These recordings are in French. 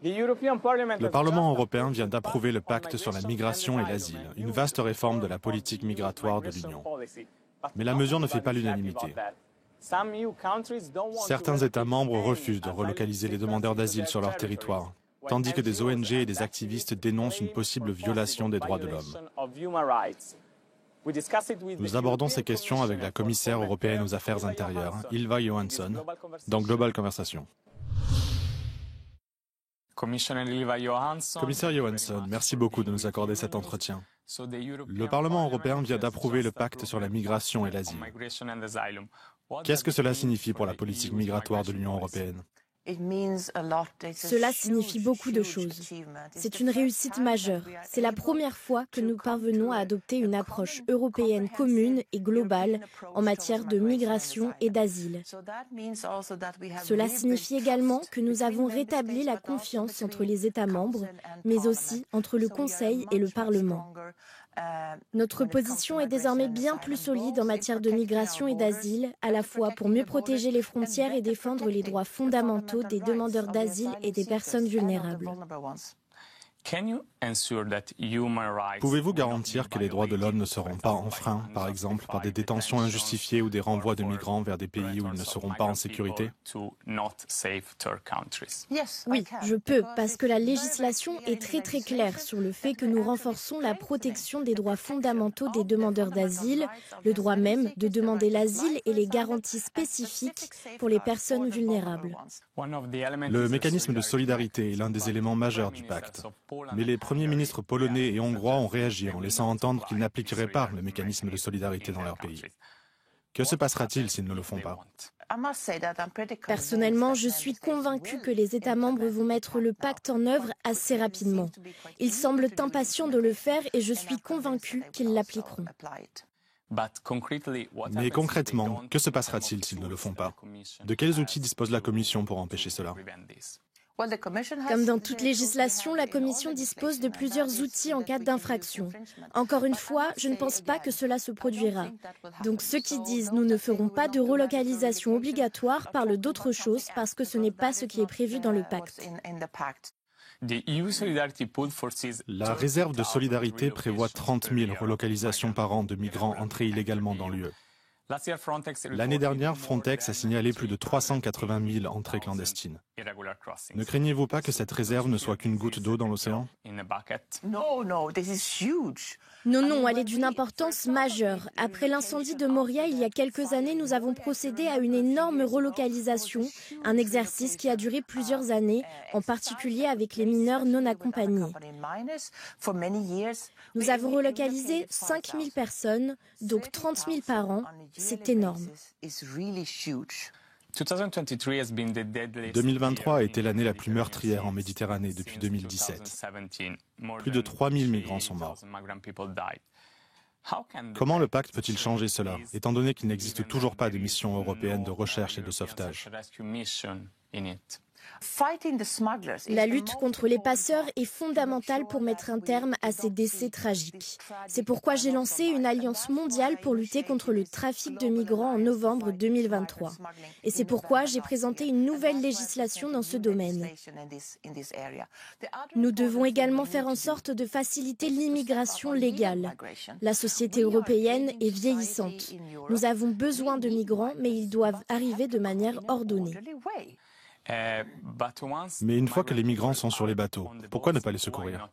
Le Parlement européen vient d'approuver le pacte sur la migration et l'asile, une vaste réforme de la politique migratoire de l'Union. Mais la mesure ne fait pas l'unanimité. Certains États membres refusent de relocaliser les demandeurs d'asile sur leur territoire, tandis que des ONG et des activistes dénoncent une possible violation des droits de l'homme. Nous abordons ces questions avec la commissaire européenne aux affaires intérieures, Ylva Johansson, dans Global Conversation. Commissaire Johansson, merci beaucoup de nous accorder cet entretien. Le Parlement européen vient d'approuver le pacte sur la migration et l'asile. Qu'est-ce que cela signifie pour la politique migratoire de l'Union européenne? Cela signifie beaucoup de choses. C'est une réussite majeure. C'est la première fois que nous parvenons à adopter une approche européenne commune et globale en matière de migration et d'asile. Cela signifie également que nous avons rétabli la confiance entre les États membres, mais aussi entre le Conseil et le Parlement. Notre position est désormais bien plus solide en matière de migration et d'asile, à la fois pour mieux protéger les frontières et défendre les droits fondamentaux des demandeurs d'asile et des personnes vulnérables. Pouvez-vous garantir que les droits de l'homme ne seront pas enfreints, par exemple, par des détentions injustifiées ou des renvois de migrants vers des pays où ils ne seront pas en sécurité? Oui, je peux, parce que la législation est très claire sur le fait que nous renforçons la protection des droits fondamentaux des demandeurs d'asile, le droit même de demander l'asile et les garanties spécifiques pour les personnes vulnérables. Le mécanisme de solidarité est l'un des éléments majeurs du pacte. Mais les premiers ministres polonais et hongrois ont réagi en laissant entendre qu'ils n'appliqueraient pas le mécanisme de solidarité dans leur pays. Que se passera-t-il s'ils ne le font pas? Personnellement, je suis convaincue que les États membres vont mettre le pacte en œuvre assez rapidement. Ils semblent impatients de le faire et je suis convaincue qu'ils l'appliqueront. Mais concrètement, que se passera-t-il s'ils ne le font pas? De quels outils dispose la Commission pour empêcher cela? Comme dans toute législation, la Commission dispose de plusieurs outils en cas d'infraction. Encore une fois, je ne pense pas que cela se produira. Donc ceux qui disent « nous ne ferons pas de relocalisation obligatoire » parlent d'autre chose parce que ce n'est pas ce qui est prévu dans le pacte. La réserve de solidarité prévoit 30 000 relocalisations par an de migrants entrés illégalement dans l'UE. L'année dernière, Frontex a signalé plus de 380 000 entrées clandestines. Ne craignez-vous pas que cette réserve ne soit qu'une goutte d'eau dans l'océan? Non, elle est d'une importance majeure. Après l'incendie de Moria, il y a quelques années, nous avons procédé à une énorme relocalisation, un exercice qui a duré plusieurs années, en particulier avec les mineurs non accompagnés. Nous avons relocalisé 5 000 personnes, donc 30 000 par an. C'est énorme. 2023 a été l'année la plus meurtrière en Méditerranée depuis 2017. Plus de 3 000 migrants sont morts. Comment le pacte peut-il changer cela, étant donné qu'il n'existe toujours pas de mission européenne de recherche et de sauvetage? La lutte contre les passeurs est fondamentale pour mettre un terme à ces décès tragiques. C'est pourquoi j'ai lancé une alliance mondiale pour lutter contre le trafic de migrants en novembre 2023. Et c'est pourquoi j'ai présenté une nouvelle législation dans ce domaine. Nous devons également faire en sorte de faciliter l'immigration légale. La société européenne est vieillissante. Nous avons besoin de migrants, mais ils doivent arriver de manière ordonnée. Mais une fois que les migrants sont sur les bateaux, pourquoi ne pas les secourir?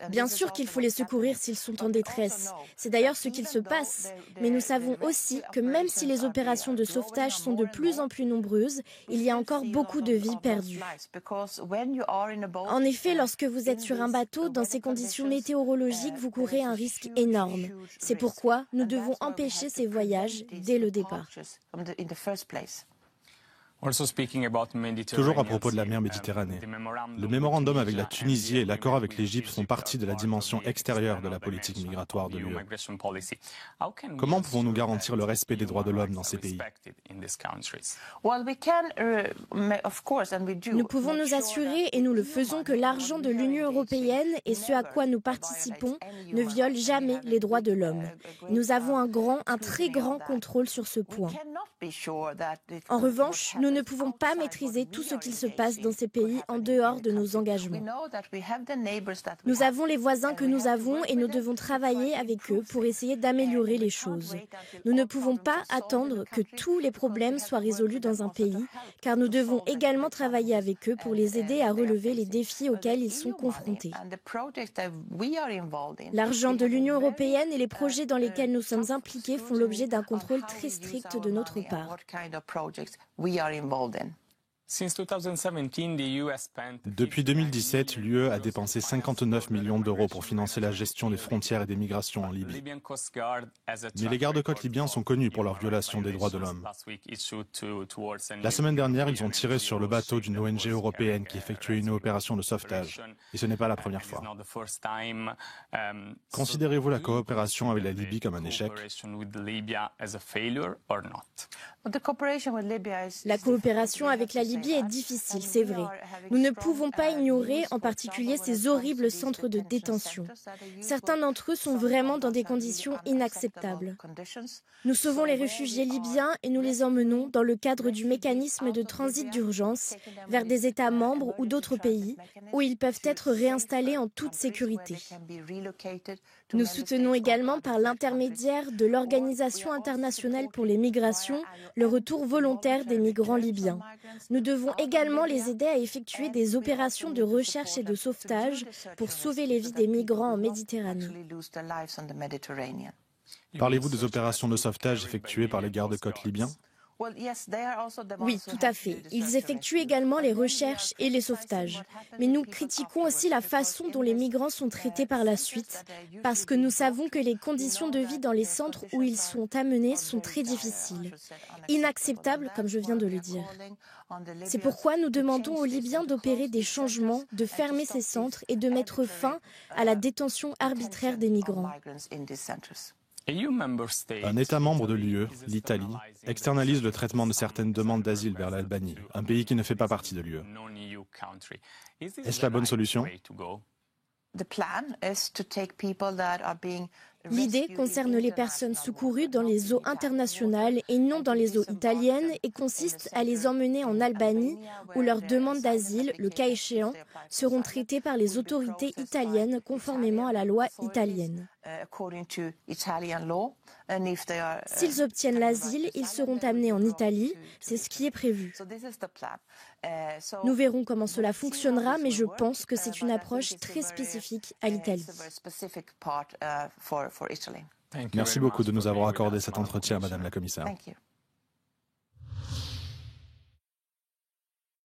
Bien sûr qu'il faut les secourir s'ils sont en détresse. C'est d'ailleurs ce qu'il se passe. Mais nous savons aussi que même si les opérations de sauvetage sont de plus en plus nombreuses, il y a encore beaucoup de vies perdues. En effet, lorsque vous êtes sur un bateau, dans ces conditions météorologiques, vous courez un risque énorme. C'est pourquoi nous devons empêcher ces voyages dès le départ. Toujours à propos de la mer Méditerranée, le mémorandum avec la Tunisie et l'accord avec l'Égypte font partie de la dimension extérieure de la politique migratoire de l'UE. Comment pouvons-nous garantir le respect des droits de l'homme dans ces pays? Nous pouvons nous assurer, et nous le faisons, que l'argent de l'Union européenne et ce à quoi nous participons ne viole jamais les droits de l'homme. Nous avons un très grand contrôle sur ce point. En revanche, nous nous ne pouvons pas maîtriser tout ce qu'il se passe dans ces pays en dehors de nos engagements. Nous avons les voisins que nous avons et nous devons travailler avec eux pour essayer d'améliorer les choses. Nous ne pouvons pas attendre que tous les problèmes soient résolus dans un pays, car nous devons également travailler avec eux pour les aider à relever les défis auxquels ils sont confrontés. L'argent de l'Union européenne et les projets dans lesquels nous sommes impliqués font l'objet d'un contrôle très strict de notre part. Depuis 2017, l'UE a dépensé 59 millions d'euros pour financer la gestion des frontières et des migrations en Libye. Mais les gardes-côtes libyens sont connus pour leur violation des droits de l'homme. La semaine dernière, ils ont tiré sur le bateau d'une ONG européenne qui effectuait une opération de sauvetage. Et ce n'est pas la première fois. Considérez-vous la coopération avec la Libye comme un échec? La coopération avec la Libye est difficile, c'est vrai. Nous ne pouvons pas ignorer en particulier ces horribles centres de détention. Certains d'entre eux sont vraiment dans des conditions inacceptables. Nous sauvons les réfugiés libyens et nous les emmenons dans le cadre du mécanisme de transit d'urgence vers des États membres ou d'autres pays où ils peuvent être réinstallés en toute sécurité. Nous soutenons également par l'intermédiaire de l'Organisation internationale pour les migrations le retour volontaire des migrants libyens. Nous devons également les aider à effectuer des opérations de recherche et de sauvetage pour sauver les vies des migrants en Méditerranée. Parlez-vous des opérations de sauvetage effectuées par les gardes-côtes libyens? Oui, tout à fait. Ils effectuent également les recherches et les sauvetages. Mais nous critiquons aussi la façon dont les migrants sont traités par la suite, parce que nous savons que les conditions de vie dans les centres où ils sont amenés sont très difficiles. Inacceptables, comme je viens de le dire. C'est pourquoi nous demandons aux Libyens d'opérer des changements, de fermer ces centres et de mettre fin à la détention arbitraire des migrants. Un État membre de l'UE, l'Italie, externalise le traitement de certaines demandes d'asile vers l'Albanie, un pays qui ne fait pas partie de l'UE. Est-ce la bonne solution? L'idée concerne les personnes secourues dans les eaux internationales et non dans les eaux italiennes et consiste à les emmener en Albanie où leurs demandes d'asile, le cas échéant, seront traitées par les autorités italiennes conformément à la loi italienne. S'ils obtiennent l'asile, ils seront amenés en Italie, c'est ce qui est prévu. Nous verrons comment cela fonctionnera, mais je pense que c'est une approche très spécifique à l'Italie. Merci beaucoup de nous avoir accordé cet entretien, Madame la Commissaire.